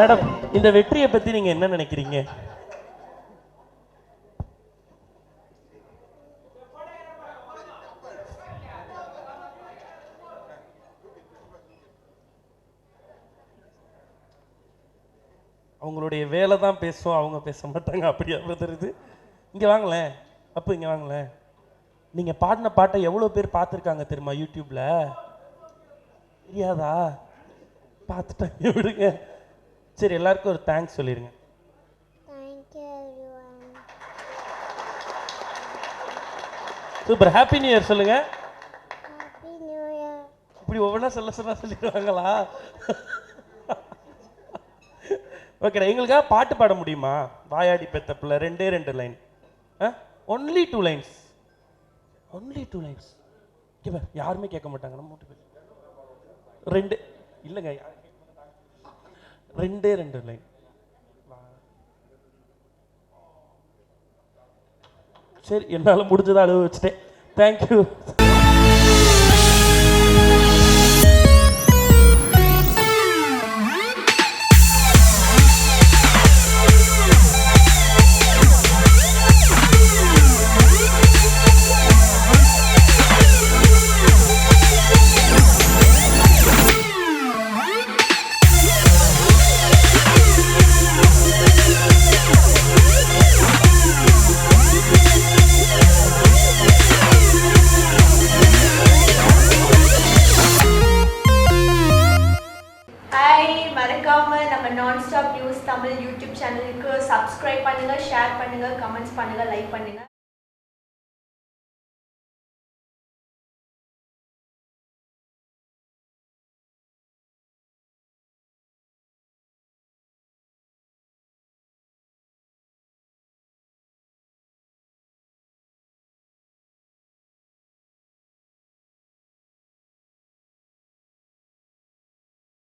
Madam, இந்த வெற்றியை பத்தி நீங்க என்ன நினைக்கிறீங்க? அவங்களுடைய வேலை தான் பேசும், அவங்க பேச மாட்டாங்க. அப்படியா தெரியுது? இங்கே வாங்களேன் அப்போ, இங்கே வாங்களேன். நீங்கள் பாடின பாட்டை எவ்வளோ பேர் பார்த்துருக்காங்க தெரியுமா யூடியூப்ல? தெரியாதா? பார்த்துட்டாங்க, விடுங்க. சரி, எல்லாருக்கும் ஒரு தேங்க்ஸ் சொல்லிடுங்க. சூப்பர். ஹாப்பி நியூ இயர் சொல்லுங்க. இப்படி ஒவ்வொன்றா சொன்னா சொல்லிடுவாங்களா? ஓகேடா, எங்களுக்காக பாட்டு பாட முடியுமா? வாயாடி பெத்தப்பில் 2 line. Only 2 lines. Only 2 lines. ஓகேவா? யாருமே கேட்க மாட்டாங்க. நம்ம மட்டும் 2 இல்லைங்க, 2 லைன். சரி, என்னால் முடிஞ்சதை அழுவ வச்சுட்டேன். தேங்க்யூ. மறக்காம நம்ம நான்ஸ்டாப் நியூஸ் தமிழ் யூடியூப் சேனலுக்கு சப்ஸ்கிரைப் பண்ணுங்க, ஷேர் பண்ணுங்க, கமெண்ட்ஸ் பண்ணுங்க, லைக் பண்ணுங்க.